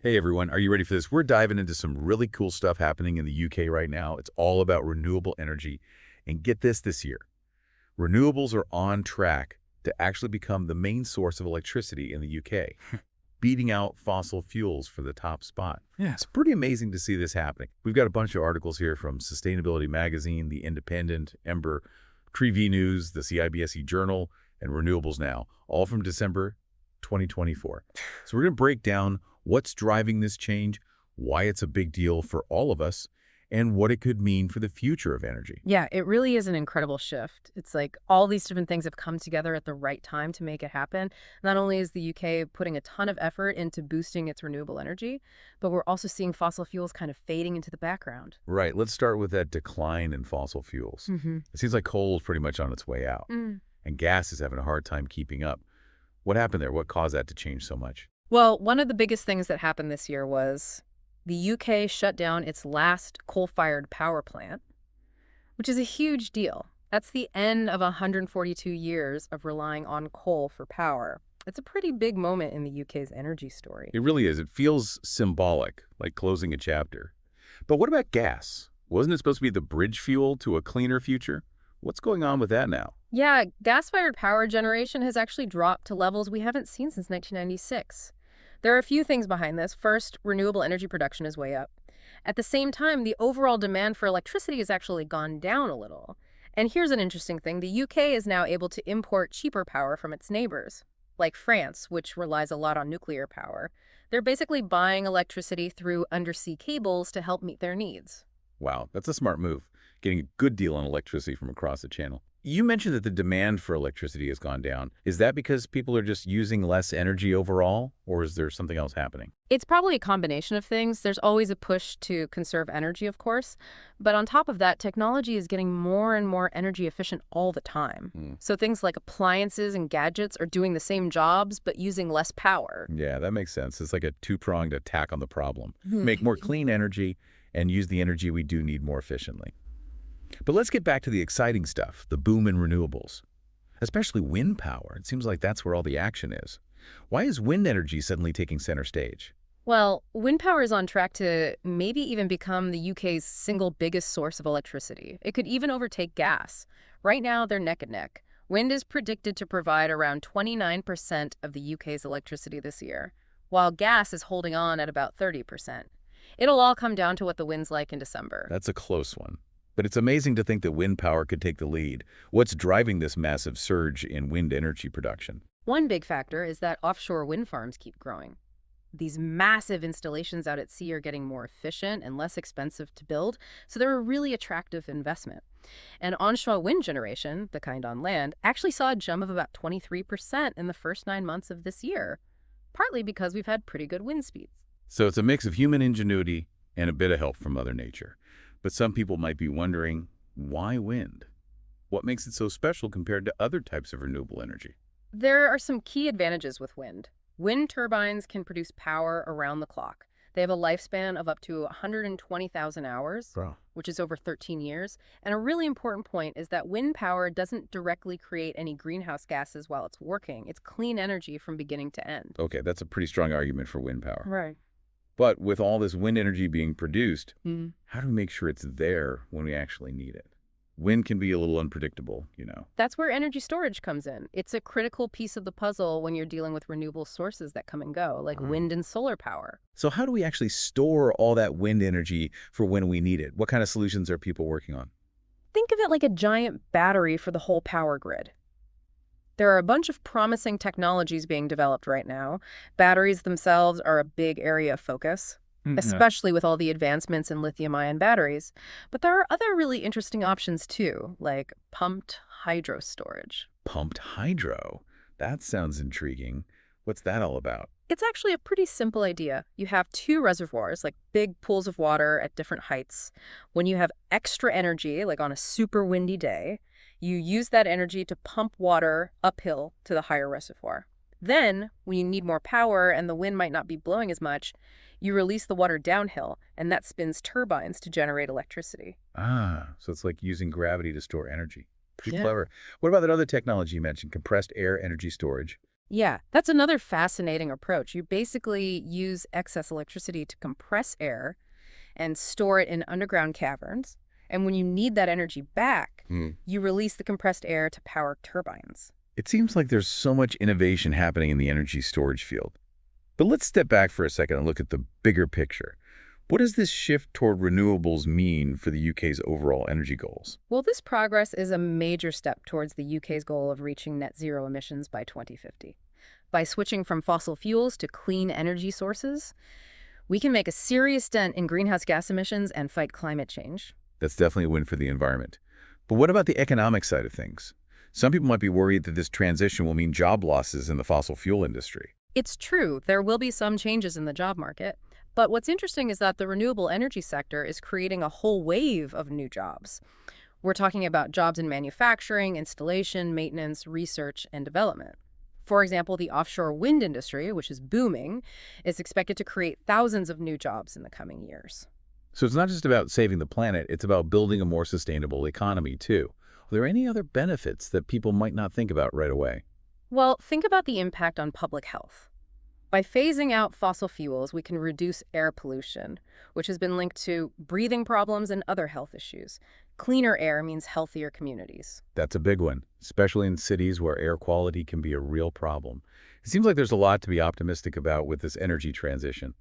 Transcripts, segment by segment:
Hey everyone, are you ready for this? We're diving into some really cool stuff happening in the UK right now. It's all about renewable energy. And get this year, renewables are on track to actually become the main source of electricity in the UK, beating out fossil fuels for the top spot. Yeah. It's pretty amazing to see this happening. We've got a bunch of articles here from Sustainability Magazine, The Independent, Ember, Tree News, the CIBSE Journal, and Renewables Now, all from December 2024. So we're going to break down what's driving this change, why it's a big deal for all of us, and what it could mean for the future of energy. Yeah, it really is an incredible shift. It's like all these different things have come together at the right time to make it happen. Not only is the UK putting a ton of effort into boosting its renewable energy, but we're also seeing fossil fuels kind of fading into the background. Right, let's start with that decline in fossil fuels. It seems like coal is pretty much on its way out, Mm. and gas is having a hard time keeping up. What happened there? What caused that to change so much? Well, one of the biggest things that happened this year was the UK shut down its last coal-fired power plant, which is a huge deal. That's the end of 142 years of relying on coal for power. It's a pretty big moment in the UK's energy story. It really is. It feels symbolic, like closing a chapter. But what about gas? Wasn't it supposed to be the bridge fuel to a cleaner future? What's going on with that now? Yeah, gas-fired power generation has actually dropped to levels we haven't seen since 1996. There are a few things behind this. First, renewable energy production is way up. At the same time, the overall demand for electricity has actually gone down a little. And here's an interesting thing. The UK is now able to import cheaper power from its neighbors, like France, which relies a lot on nuclear power. They're basically buying electricity through undersea cables to help meet their needs. Wow, that's a smart move, getting a good deal on electricity from across the channel. You mentioned that the demand for electricity has gone down. Is that because people are just using less energy overall, or is there something else happening? It's probably a combination of things. There's always a push to conserve energy, of course. But on top of that, technology is getting more and more energy efficient all the time. Hmm. So things like appliances and gadgets are doing the same jobs, but using less power. Yeah, that makes sense. It's like a two-pronged attack on the problem. Make more clean energy and use the energy we do need more efficiently. But let's get back to the exciting stuff, the boom in renewables, especially wind power. It seems like that's where all the action is. Why is wind energy suddenly taking center stage? Well, wind power is on track to maybe even become the UK's single biggest source of electricity. It could even overtake gas. Right now, they're neck and neck. Wind is predicted to provide around 29% of the UK's electricity this year, while gas is holding on at about 30%. It'll all come down to what the wind's like in December. That's a close one. But it's amazing to think that wind power could take the lead. What's driving this massive surge in wind energy production? One big factor is that offshore wind farms keep growing. These massive installations out at sea are getting more efficient and less expensive to build, so they're a really attractive investment. And onshore wind generation, the kind on land, actually saw a jump of about 23% in the first 9 months of this year, partly because we've had pretty good wind speeds. So it's a mix of human ingenuity and a bit of help from Mother Nature. But some people might be wondering, why wind? What makes it so special compared to other types of renewable energy? There are some key advantages with wind. Wind turbines can produce power around the clock. They have a lifespan of up to 120,000 hours, Wow. which is over 13 years. And a really important point is that wind power doesn't directly create any greenhouse gases while it's working. It's clean energy from beginning to end. Okay, that's a pretty strong argument for wind power. Right. But with all this wind energy being produced, Mm. how do we make sure it's there when we actually need it? Wind can be a little unpredictable, you know. That's where energy storage comes in. It's a critical piece of the puzzle when you're dealing with renewable sources that come and go, like wind and solar power. So how do we actually store all that wind energy for when we need it? What kind of solutions are people working on? Think of it like a giant battery for the whole power grid. There are a bunch of promising technologies being developed right now. Batteries themselves are a big area of focus, especially with all the advancements in lithium-ion batteries. But there are other really interesting options too, like pumped hydro storage. Pumped hydro. That sounds intriguing. What's that all about? It's actually a pretty simple idea. You have two reservoirs, like big pools of water at different heights. When you have extra energy, like on a super windy day, you use that energy to pump water uphill to the higher reservoir. Then, when you need more power and the wind might not be blowing as much, you release the water downhill, and that spins turbines to generate electricity. Ah, so it's like using gravity to store energy. Pretty Yeah. clever. What about that other technology you mentioned, compressed air energy storage? Yeah, that's another fascinating approach. You basically use excess electricity to compress air and store it in underground caverns. And when you need that energy back, Hmm. you release the compressed air to power turbines. It seems like there's so much innovation happening in the energy storage field. But let's step back for a second and look at the bigger picture. What does this shift toward renewables mean for the UK's overall energy goals? Well, this progress is a major step towards the UK's goal of reaching net zero emissions by 2050. By switching from fossil fuels to clean energy sources, we can make a serious dent in greenhouse gas emissions and fight climate change. That's definitely a win for the environment. But what about the economic side of things? Some people might be worried that this transition will mean job losses in the fossil fuel industry. It's true, there will be some changes in the job market, but what's interesting is that the renewable energy sector is creating a whole wave of new jobs. We're talking about jobs in manufacturing, installation, maintenance, research, and development. For example, the offshore wind industry, which is booming, is expected to create thousands of new jobs in the coming years. So it's not just about saving the planet, it's about building a more sustainable economy, too. Are there any other benefits that people might not think about right away? Well, think about the impact on public health. By phasing out fossil fuels, we can reduce air pollution, which has been linked to breathing problems and other health issues. Cleaner air means healthier communities. That's a big one, especially in cities where air quality can be a real problem. It seems like there's a lot to be optimistic about with this energy transition.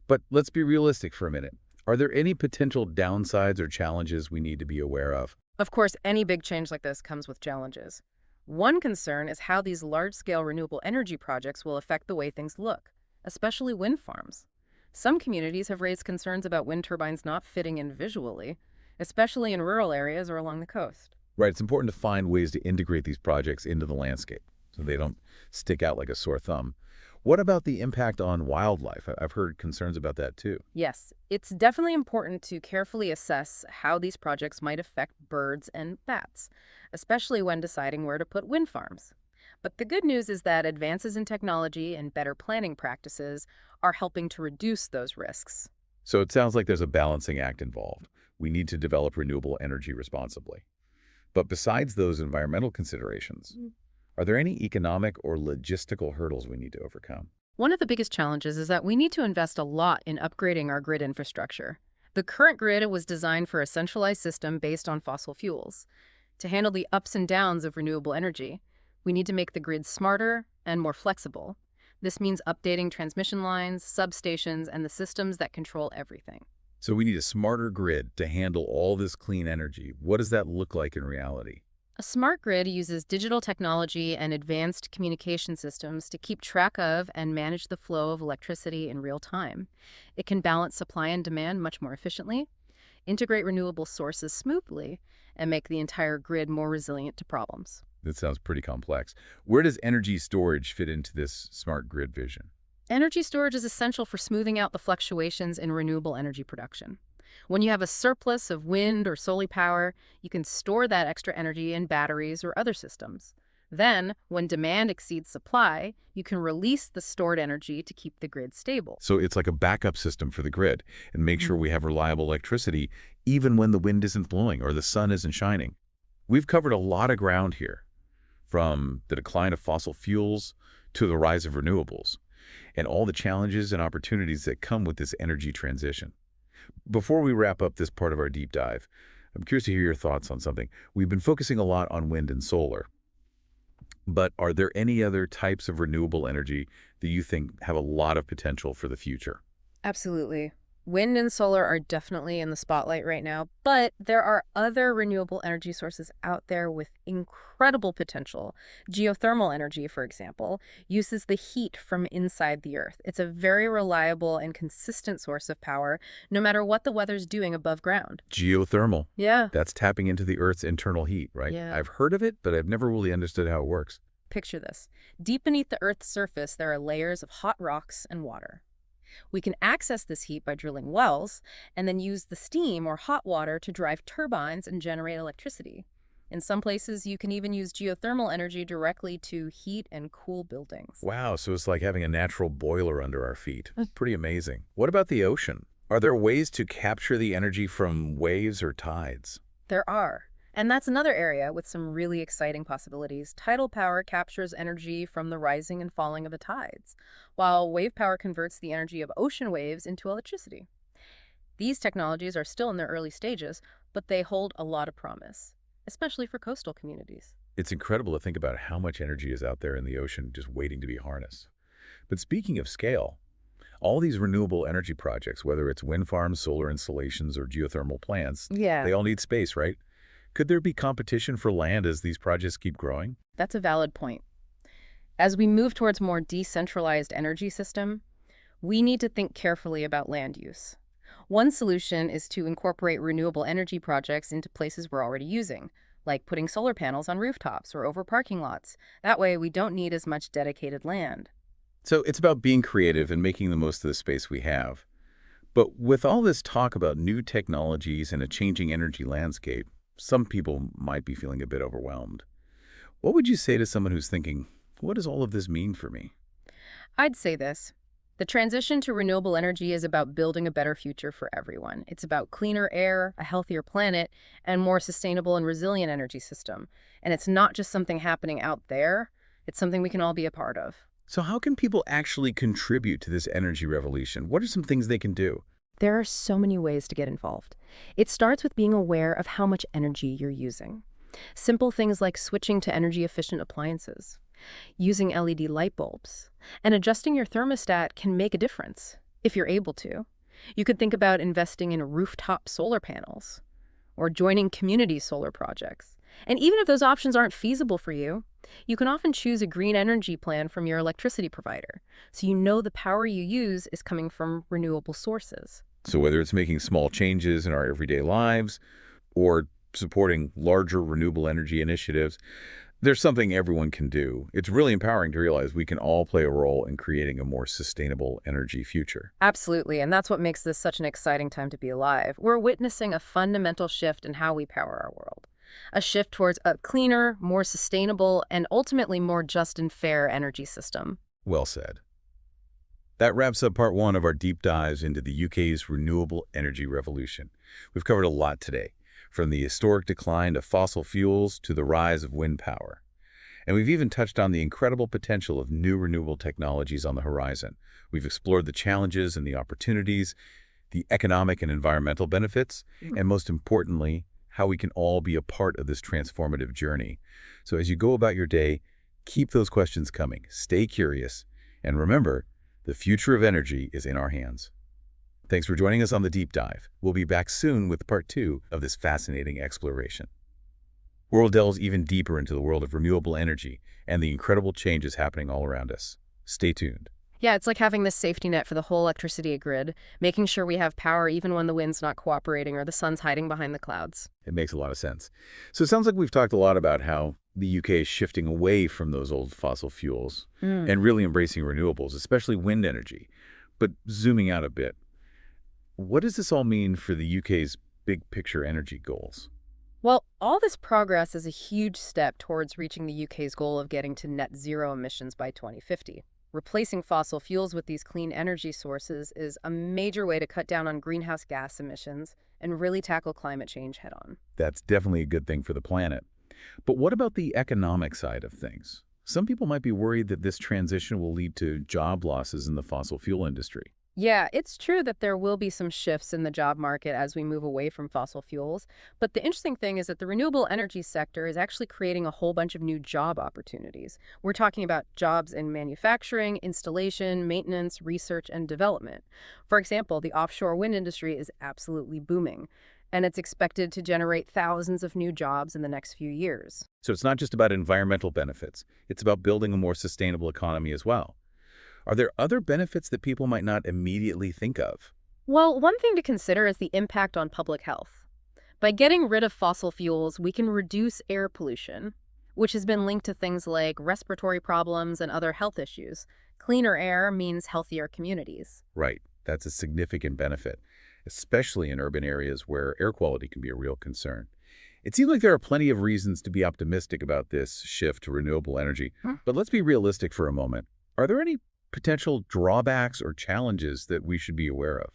But let's be realistic for a minute. Are there any potential downsides or challenges we need to be aware of? Of course, any big change like this comes with challenges. One concern is how these large-scale renewable energy projects will affect the way things look, especially wind farms. Some communities have raised concerns about wind turbines not fitting in visually, especially in rural areas or along the coast. Right, it's important to find ways to integrate these projects into the landscape so they don't stick out like a sore thumb. What about the impact on wildlife? I've heard concerns about that too. Yes, it's definitely important to carefully assess how these projects might affect birds and bats, especially when deciding where to put wind farms. But the good news is that advances in technology and better planning practices are helping to reduce those risks. So it sounds like there's a balancing act involved. We need to develop renewable energy responsibly. But besides those environmental considerations, are there any economic or logistical hurdles we need to overcome? One of the biggest challenges is that we need to invest a lot in upgrading our grid infrastructure. The current grid was designed for a centralized system based on fossil fuels. To handle the ups and downs of renewable energy, we need to make the grid smarter and more flexible. This means updating transmission lines, substations, and the systems that control everything. So we need a smarter grid to handle all this clean energy. What does that look like in reality? A smart grid uses digital technology and advanced communication systems to keep track of and manage the flow of electricity in real time. It can balance supply and demand much more efficiently, integrate renewable sources smoothly, and make the entire grid more resilient to problems. That sounds pretty complex. Where does energy storage fit into this smart grid vision? Energy storage is essential for smoothing out the fluctuations in renewable energy production. When you have a surplus of wind or solar power, you can store that extra energy in batteries or other systems. Then, when demand exceeds supply, you can release the stored energy to keep the grid stable. So it's like a backup system for the grid and make sure we have reliable electricity even when the wind isn't blowing or the sun isn't shining. We've covered a lot of ground here, from the decline of fossil fuels to the rise of renewables, and all the challenges and opportunities that come with this energy transition. Before we wrap up this part of our deep dive, I'm curious to hear your thoughts on something. We've been focusing a lot on wind and solar, but are there any other types of renewable energy that you think have a lot of potential for the future? Absolutely. Wind and solar are definitely in the spotlight right now, but there are other renewable energy sources out there with incredible potential. Geothermal energy, for example, uses the heat from inside the earth. It's a very reliable and consistent source of power, no matter what the weather's doing above ground. Geothermal. Yeah. That's tapping into the Earth's internal heat, right? Yeah. I've heard of it, but I've never really understood how it works. Picture this. Deep beneath the Earth's surface, there are layers of hot rocks and water. We can access this heat by drilling wells and then use the steam or hot water to drive turbines and generate electricity. In some places, you can even use geothermal energy directly to heat and cool buildings. Wow, so it's like having a natural boiler under our feet. Pretty amazing. What about the ocean? Are there ways to capture the energy from waves or tides? There are. And that's another area with some really exciting possibilities. Tidal power captures energy from the rising and falling of the tides, while wave power converts the energy of ocean waves into electricity. These technologies are still in their early stages, but they hold a lot of promise, especially for coastal communities. It's incredible to think about how much energy is out there in the ocean just waiting to be harnessed. But speaking of scale, all these renewable energy projects, whether it's wind farms, solar installations, or geothermal plants, Yeah, they all need space, right? Could there be competition for land as these projects keep growing? that's a valid point. As we move towards more decentralized energy system, we need to think carefully about land use. One solution is to incorporate renewable energy projects into places we're already using, like putting solar panels on rooftops or over parking lots. That way, we don't need as much dedicated land. So it's about being creative and making the most of the space we have. But with all this talk about new technologies and a changing energy landscape, some people might be feeling a bit overwhelmed. What would you say to someone who's thinking, what does all of this mean for me? I'd say this. The transition to renewable energy is about building a better future for everyone. It's about cleaner air, a healthier planet, and more sustainable and resilient energy system. And it's not just something happening out there, it's something we can all be a part of. So how can people actually contribute to this energy revolution? What are some things they can do? There are so many ways to get involved. It starts with being aware of how much energy you're using. Simple things like switching to energy-efficient appliances, using LED light bulbs, and adjusting your thermostat can make a difference, if you're able to. You could think about investing in rooftop solar panels or joining community solar projects. And even if those options aren't feasible for you, you can often choose a green energy plan from your electricity provider, so you know the power you use is coming from renewable sources. So whether it's making small changes in our everyday lives or supporting larger renewable energy initiatives, there's something everyone can do. It's really empowering to realize we can all play a role in creating a more sustainable energy future. Absolutely, and that's what makes this such an exciting time to be alive. We're witnessing a fundamental shift in how we power our world. A shift towards a cleaner, more sustainable, and ultimately more just and fair energy system. Well said. That wraps up part one of our deep dives into the UK's renewable energy revolution. We've covered a lot today, from the historic decline of fossil fuels to the rise of wind power. And we've even touched on the incredible potential of new renewable technologies on the horizon. We've explored the challenges and the opportunities, the economic and environmental benefits, and most importantly, how we can all be a part of this transformative journey. So as you go about your day, keep those questions coming, stay curious, and remember, the future of energy is in our hands. Thanks for joining us on the deep dive. We'll be back soon with part two of this fascinating exploration. We'll delve even deeper into the world of renewable energy and the incredible changes happening all around us. Stay tuned. Yeah, it's like having this safety net for the whole electricity grid, making sure we have power even when the wind's not cooperating or the sun's hiding behind the clouds. It makes a lot of sense. So it sounds like we've talked a lot about how the UK is shifting away from those old fossil fuels and really embracing renewables, especially wind energy. But zooming out a bit, what does this all mean for the UK's big picture energy goals? Well, all this progress is a huge step towards reaching the UK's goal of getting to net zero emissions by 2050. Replacing fossil fuels with these clean energy sources is a major way to cut down on greenhouse gas emissions and really tackle climate change head-on. That's definitely a good thing for the planet. But what about the economic side of things? Some people might be worried that this transition will lead to job losses in the fossil fuel industry. Yeah, it's true that there will be some shifts in the job market as we move away from fossil fuels, but the interesting thing is that the renewable energy sector is actually creating a whole bunch of new job opportunities. We're talking about jobs in manufacturing, installation, maintenance, research, and development. For example, the offshore wind industry is absolutely booming, and it's expected to generate thousands of new jobs in the next few years. So it's not just about environmental benefits. It's about building a more sustainable economy as well. Are there other benefits that people might not immediately think of? Well, one thing to consider is the impact on public health. By getting rid of fossil fuels, we can reduce air pollution, which has been linked to things like respiratory problems and other health issues. Cleaner air means healthier communities. Right. That's a significant benefit, especially in urban areas where air quality can be a real concern. It seems like there are plenty of reasons to be optimistic about this shift to renewable energy, but let's be realistic for a moment. Are there any potential drawbacks or challenges that we should be aware of?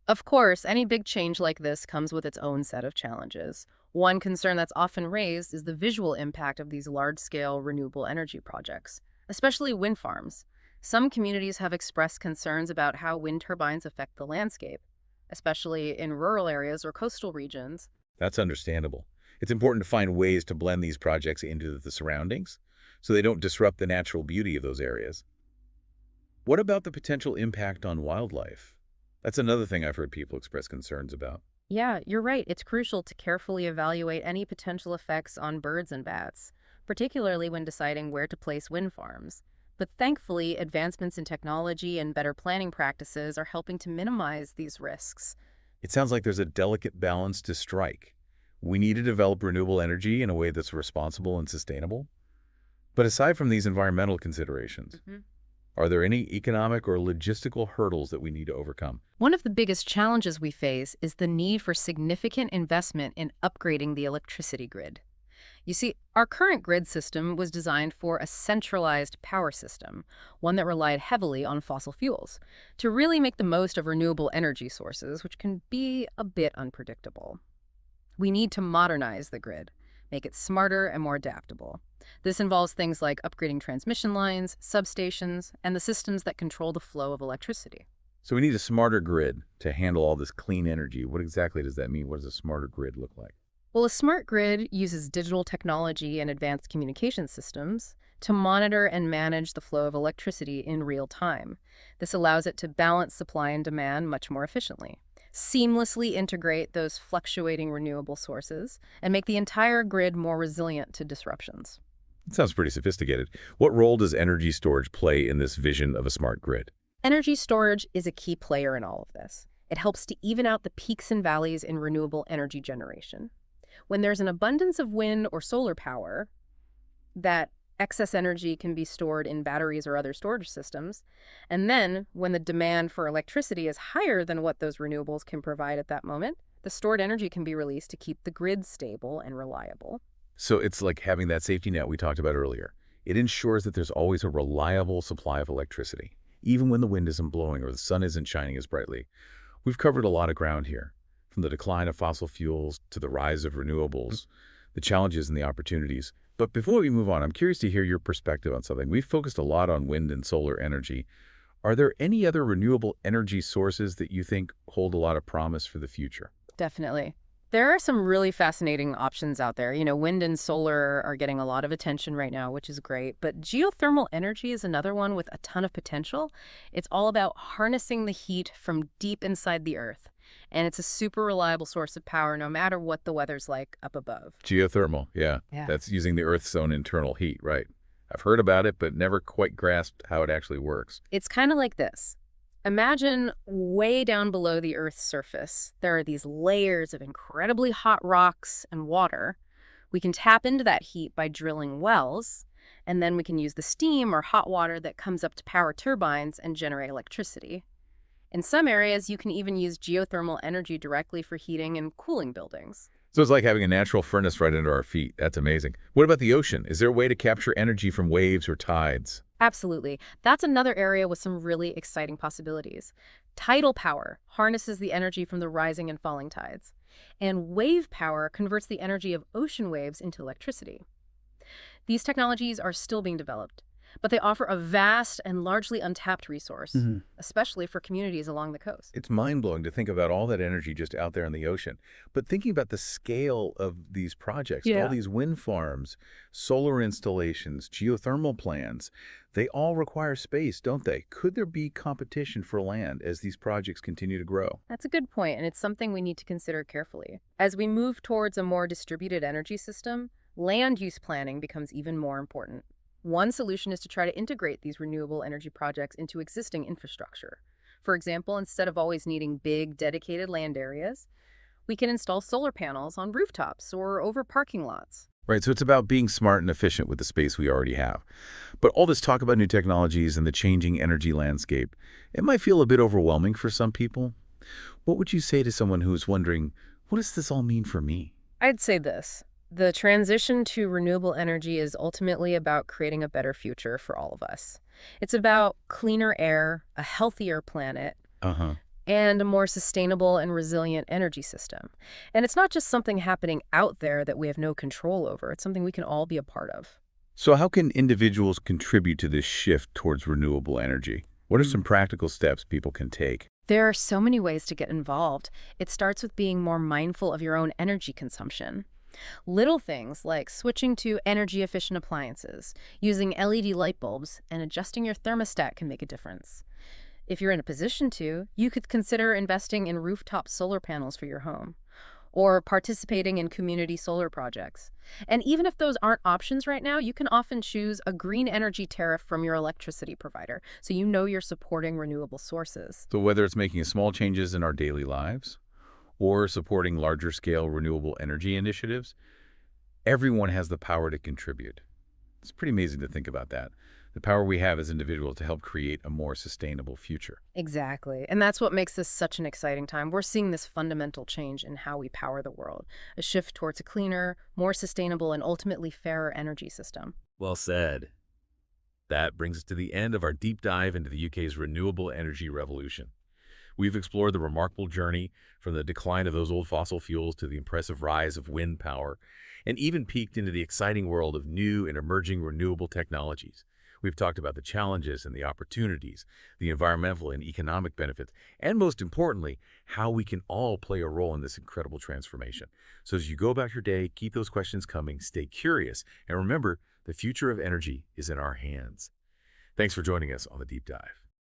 Of course, any big change like this comes with its own set of challenges. One concern that's often raised is the visual impact of these large-scale renewable energy projects, especially wind farms. Some communities have expressed concerns about how wind turbines affect the landscape, especially in rural areas or coastal regions. That's understandable. It's important to find ways to blend these projects into the surroundings so they don't disrupt the natural beauty of those areas. What about the potential impact on wildlife? That's another thing I've heard people express concerns about. Yeah, you're right. It's crucial to carefully evaluate any potential effects on birds and bats, particularly when deciding where to place wind farms. But thankfully, advancements in technology and better planning practices are helping to minimize these risks. It sounds like there's a delicate balance to strike. We need to develop renewable energy in a way that's responsible and sustainable. But aside from these environmental considerations, are there any economic or logistical hurdles that we need to overcome? One of the biggest challenges we face is the need for significant investment in upgrading the electricity grid. You see, our current grid system was designed for a centralized power system, one that relied heavily on fossil fuels, to really make the most of renewable energy sources, which can be a bit unpredictable. We need to modernize the grid, make it smarter and more adaptable. This involves things like upgrading transmission lines, substations, and the systems that control the flow of electricity. So we need a smarter grid to handle all this clean energy. What exactly does that mean? What does a smarter grid look like? Well, a smart grid uses digital technology and advanced communication systems to monitor and manage the flow of electricity in real time. This allows it to balance supply and demand much more efficiently, seamlessly integrate those fluctuating renewable sources, and make the entire grid more resilient to disruptions. It sounds pretty sophisticated. What role does energy storage play in this vision of a smart grid? Energy storage is a key player in all of this. It helps to even out the peaks and valleys in renewable energy generation. When there's an abundance of wind or solar power, that excess energy can be stored in batteries or other storage systems. And then, when the demand for electricity is higher than what those renewables can provide at that moment, the stored energy can be released to keep the grid stable and reliable. So it's like having that safety net we talked about earlier. It ensures that there's always a reliable supply of electricity, even when the wind isn't blowing or the sun isn't shining as brightly. We've covered a lot of ground here, from the decline of fossil fuels to the rise of renewables, the challenges and the opportunities. But before we move on, I'm curious to hear your perspective on something. We've focused a lot on wind and solar energy. Are there any other renewable energy sources that you think hold a lot of promise for the future? Definitely. There are some really fascinating options out there. Wind and solar are getting a lot of attention right now, which is great. But geothermal energy is another one with a ton of potential. It's all about harnessing the heat from deep inside the earth. And it's a super reliable source of power no matter what the weather's like up above. Geothermal, yeah. Yeah. That's using the Earth's own internal heat, right. I've heard about it, but never quite grasped how it actually works. It's kind of like this. Imagine way down below the Earth's surface, there are these layers of incredibly hot rocks and water. We can tap into that heat by drilling wells, and then we can use the steam or hot water that comes up to power turbines and generate electricity. In some areas, you can even use geothermal energy directly for heating and cooling buildings. So it's like having a natural furnace right under our feet. That's amazing. What about the ocean? Is there a way to capture energy from waves or tides? Absolutely. That's another area with some really exciting possibilities. Tidal power harnesses the energy from the rising and falling tides, and wave power converts the energy of ocean waves into electricity. These technologies are still being developed, but they offer a vast and largely untapped resource, especially for communities along the coast. It's mind-blowing to think about all that energy just out there in the ocean. But thinking about the scale of these projects, all these wind farms, solar installations, geothermal plants, they all require space, don't they? Could there be competition for land as these projects continue to grow? That's a good point, and it's something we need to consider carefully. As we move towards a more distributed energy system, land use planning becomes even more important. One solution is to try to integrate these renewable energy projects into existing infrastructure. For example, instead of always needing big, dedicated land areas, we can install solar panels on rooftops or over parking lots. Right, so it's about being smart and efficient with the space we already have. But all this talk about new technologies and the changing energy landscape, it might feel a bit overwhelming for some people. What would you say to someone who's wondering, what does this all mean for me? I'd say this. The transition to renewable energy is ultimately about creating a better future for all of us. It's about cleaner air, a healthier planet, and a more sustainable and resilient energy system. And it's not just something happening out there that we have no control over. It's something we can all be a part of. So how can individuals contribute to this shift towards renewable energy? What are some practical steps people can take? There are so many ways to get involved. It starts with being more mindful of your own energy consumption. Little things like switching to energy-efficient appliances, using LED light bulbs, and adjusting your thermostat can make a difference. If you're in a position to, you could consider investing in rooftop solar panels for your home, or participating in community solar projects. And even if those aren't options right now, you can often choose a green energy tariff from your electricity provider, so you know you're supporting renewable sources. So whether it's making small changes in our daily lives or supporting larger-scale renewable energy initiatives, everyone has the power to contribute. It's pretty amazing to think about that. The power we have as individuals to help create a more sustainable future. Exactly. And that's what makes this such an exciting time. We're seeing this fundamental change in how we power the world, a shift towards a cleaner, more sustainable, and ultimately fairer energy system. Well said. That brings us to the end of our deep dive into the UK's renewable energy revolution. We've explored the remarkable journey from the decline of those old fossil fuels to the impressive rise of wind power, and even peeked into the exciting world of new and emerging renewable technologies. We've talked about the challenges and the opportunities, the environmental and economic benefits, and most importantly, how we can all play a role in this incredible transformation. So as you go about your day, keep those questions coming, stay curious, and remember, the future of energy is in our hands. Thanks for joining us on the Deep Dive.